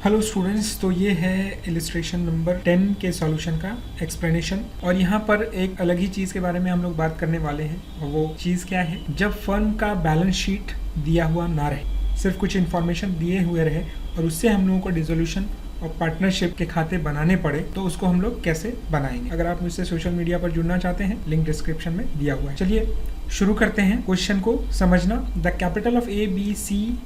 Hello students, तो ये है इलिस्ट्रेशन नंबर 10 के सॉल्यूशन का एक्सप्लेनेशन। और यहाँ पर एक अलग ही चीज़ के बारे में हम लोग बात करने वाले हैं, और वो चीज़ क्या है, जब फर्म का बैलेंस शीट दिया हुआ ना रहे, सिर्फ कुछ इन्फॉर्मेशन दिए हुए रहे और उससे हम लोगों को डिसोल्यूशन और पार्टनरशिप के खाते बनाने पड़े, तो उसको हम लोग कैसे बनाएंगे। अगर आप मुझसे सोशल मीडिया पर जुड़ना चाहते हैं, लिंक डिस्क्रिप्शन में दिया हुआ है। चलिए शुरू करते हैं क्वेश्चन को समझना। The capital of A B C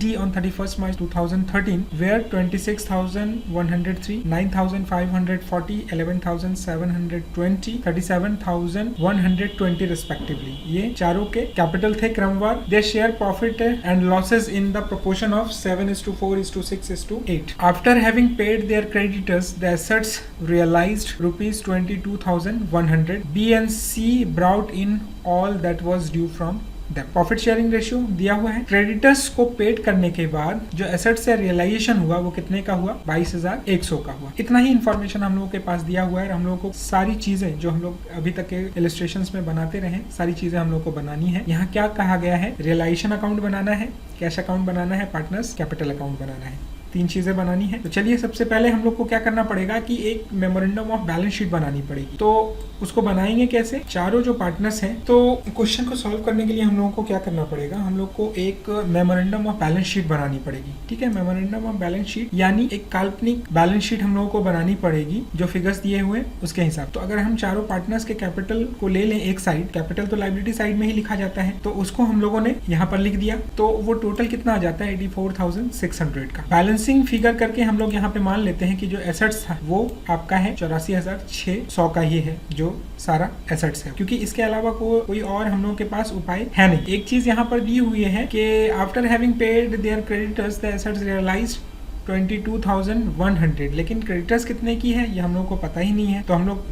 D on 31st March 2013 were 26,103, 9,540, 11,720, 37,120 respectively. ये चारों के कैपिटल थे क्रमवार। Their share profit and losses in the proportion of 7:4:6:8. After having paid their creditors, the assets realized rupees 22,100. B and C brought in all that was due from profit sharing ratio दिया हुआ है। Creditors को paid करने के बाद जो asset से realisation हुआ वो कितने का हुआ, 22,100 का हुआ। इतना ही इंफॉर्मेशन हम लोगों के पास दिया हुआ है। हम लोगों को सारी चीजें जो हम लोग अभी तक के इलस्ट्रेशंस में बनाते रहे, सारी चीजें हम लोग को बनानी है। यहाँ क्या कहा गया है, रियलाइजेशन अकाउंट बनाना है, कैश अकाउंट बनाना है, पार्टनर्स कैपिटल अकाउंट बनाना है। 3 चीजें बनानी है। तो चलिए सबसे पहले हम लोग को क्या करना पड़ेगा कि एक मेमोरेंडम ऑफ बैलेंस शीट बनानी पड़ेगी। तो उसको बनाएंगे कैसे, चारों जो पार्टनर्स हैं, तो क्वेश्चन को सॉल्व करने के लिए हम लोगों को क्या करना पड़ेगा, हम लोग को एक मेमोरेंडम ऑफ बैलेंस शीट बनानी पड़ेगी। ठीक है, मेमोरेंडम ऑफ बैलेंस शीट यानी एक काल्पनिक बैलेंस शीट हम लोगों को बनानी पड़ेगी जो फिगर्स दिए हुए उसके हिसाब। तो अगर हम चारों पार्टनर्स के कैपिटल को ले लें एक साइड, कैपिटल तो लायबिलिटी साइड में ही लिखा जाता है, तो उसको हम लोगों ने यहाँ पर लिख दिया। तो वो टोटल कितना आ जाता है, 84,600 का। बैलेंसिंग फिगर करके हम लोग यहाँ पे मान लेते हैं कि जो एसेट्स था वो आपका है 84,600 का ही है, जो सारा एसेट्स है, क्योंकि इसके अलावा कोई और हम लोगों के पास उपाय है नहीं। एक चीज यहाँ पर दी हुई है कि after having paid their creditors the assets realised 22,100, लेकिन क्रेडिटर्स कितने की है ये हम लोग को पता ही नहीं है, तो हम लोग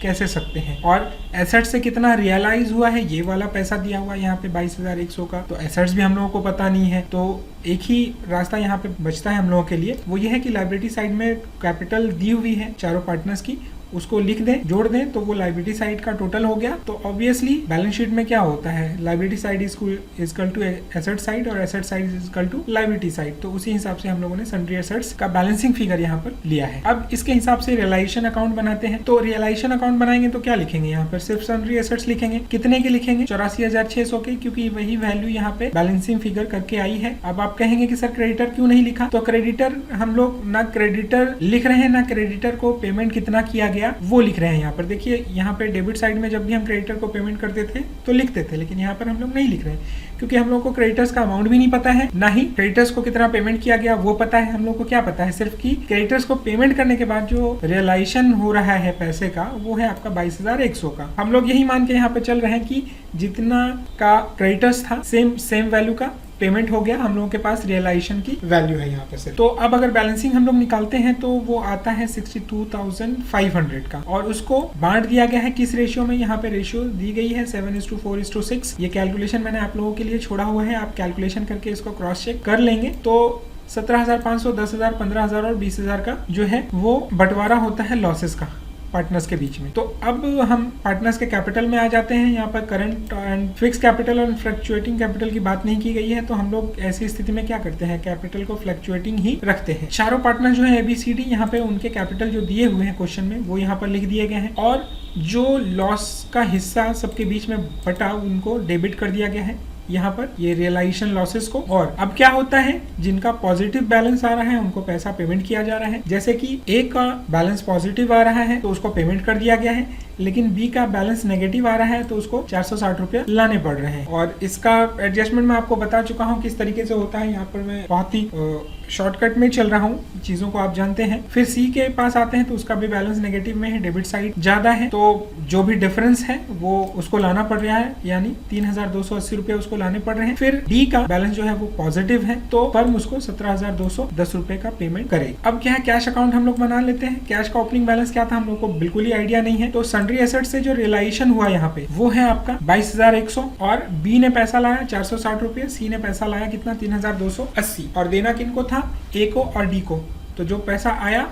कैसे सकते हैं। और एसेट्स से कितना रियलाइज हुआ है, ये वाला पैसा दिया हुआ है यहाँ पे 22,100 का, तो एसेट्स भी हम लोगों को पता नहीं है। तो एक ही रास्ता यहाँ पे बचता है हम लोगों के लिए, वो ये है कि लायबिलिटी साइड में कैपिटल दी हुई है चारों पार्टनर्स की, उसको लिख दें, जोड़ दें, तो वो लायबिलिटी साइड का टोटल हो गया। तो ऑब्वियसली बैलेंस शीट में क्या होता है, liability side is equal to asset side और asset side is equal to liability side. तो उसी हिसाब से हम लोगों ने सन्ड्री एसेट्स का बैलेंसिंग फिगर यहाँ पर लिया है। अब इसके हिसाब से रियलाइजेशन अकाउंट बनाते हैं। तो रियलाइजेशन अकाउंट बनाएंगे तो क्या लिखेंगे, यहाँ पर सिर्फ सन्ड्री एसेट्स लिखेंगे। कितने के लिखेंगे, 84,600 के, क्योंकि वही वैल्यू यहाँ पे बैलेंसिंग फिगर करके आई है। अब आप कहेंगे कि सर क्रेडिटर क्यों नहीं लिखा, तो क्रेडिटर हम लोग ना क्रेडिटर लिख रहे हैं ना क्रेडिटर को पेमेंट कितना किया गया वो लिख रहे हैं। यहाँ पर देखिए, यहाँ पे डेबिट साइड में जब भी हम क्रेडिटर को पेमेंट करते थे तो लिखते थे, लेकिन यहाँ पर हम लोग नहीं लिख रहे हैं, क्योंकि हम लोग को क्रेडिटर्स का अमाउंट भी नहीं पता है, ना ही क्रेडिटर्स को कितना पेमेंट किया गया वो पता है। हम लोग को क्या पता है, सिर्फ कि क्रेडिटर्स को पेमेंट करने के बाद जो रियलाइजेशन हो रहा है पैसे का, वो है आपका 22,100 का। हम लोग यही मान के यहाँ पे चल रहे हैं कि जितना का क्रेडिटर्स था सेम वैल्यू का पेमेंट हो गया, हम लोगों के पास रियलाइजेशन की वैल्यू है यहाँ पे से। तो अब अगर बैलेंसिंग हम लोग निकालते हैं तो वो आता है 62,500 का, और उसको बांट दिया गया है किस रेशियो में, यहाँ पे रेशियो दी गई है 7:4:6। ये कैलकुलेशन मैंने आप लोगों के लिए छोड़ा हुआ है, आप कैलकुलेशन करके इसको क्रॉस चेक कर लेंगे। तो 17,500, 10,000, 15,000 और 20,000 का जो है वो बंटवारा होता है लॉसेस का पार्टनर्स के बीच में। तो अब हम पार्टनर्स के कैपिटल में आ जाते हैं। यहाँ पर करंट एंड फिक्स कैपिटल और फ्लक्चुएटिंग कैपिटल की बात नहीं की गई है, तो हम लोग ऐसी स्थिति में क्या करते हैं, कैपिटल को फ्लक्चुएटिंग ही रखते हैं। चारों पार्टनर जो है ABCD, यहाँ पे उनके कैपिटल जो दिए हुए हैं क्वेश्चन में वो यहाँ पर लिख दिए गए हैं, और जो लॉस का हिस्सा सबके बीच में बटा उनको डेबिट कर दिया गया है यहाँ पर, ये रियलाइजेशन लॉसेस को। और अब क्या होता है, जिनका पॉजिटिव बैलेंस आ रहा है उनको पैसा पेमेंट किया जा रहा है। जैसे कि A का बैलेंस पॉजिटिव आ रहा है तो उसको पेमेंट कर दिया गया है, लेकिन B का बैलेंस नेगेटिव आ रहा है तो उसको 460 रुपया लाने पड़ रहे हैं। और इसका एडजस्टमेंट मैं आपको बता चुका हूँ किस तरीके से होता है, यहाँ पर मैं बहुत ही शॉर्टकट में चल रहा हूँ, चीजों को आप जानते हैं। फिर C के पास आते हैं तो उसका भी बैलेंस नेगेटिव में है, डेबिट साइड ज्यादा है, तो जो भी डिफरेंस है वो उसको लाना पड़ रहा है, यानी 3,280 रुपये उसको लाने पड़ रहे हैं। फिर D का बैलेंस जो है वो पॉजिटिव है, तो फर्म उसको 17,210 रुपए का पेमेंट करेगी। अब क्या है, कैश अकाउंट हम लोग बना लेते हैं। कैश का ओपनिंग बैलेंस क्या था हम लोग को बिल्कुल ही आइडिया नहीं है, तो सन्ड्री एसेट से जो रियलाइजेशन हुआ यहाँ पे वो है आपका 22,100, और B ने पैसा लाया 460 रुपये, C ने पैसा लाया कितना, 3,280, और देना किनको था, A को और D को। तो जो पैसा आया,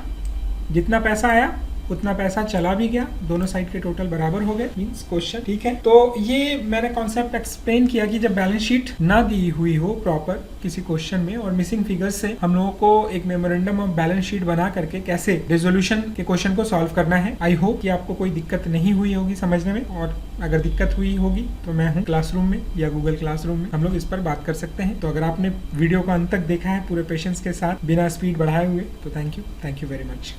जितना पैसा आया उतना पैसा चला भी गया, दोनों साइड के टोटल बराबर हो गए, मींस क्वेश्चन ठीक है। तो ये मैंने कॉन्सेप्ट एक्सप्लेन किया कि जब बैलेंस शीट ना दी हुई हो प्रॉपर किसी क्वेश्चन में और मिसिंग फिगर्स से हम लोगों को एक मेमोरेंडम ऑफ बैलेंस शीट बना करके कैसे रेजोल्यूशन के क्वेश्चन को सॉल्व करना है। आई होप कि आपको कोई दिक्कत नहीं हुई होगी समझने में, और अगर दिक्कत हुई होगी तो मैं हूँ क्लासरूम में या गूगल क्लासरूम में, हम लोग इस पर बात कर सकते हैं। तो अगर आपने वीडियो को अंत तक देखा है पूरे पेशेंस के साथ बिना स्पीड बढ़ाए हुए, तो थैंक यू वेरी मच।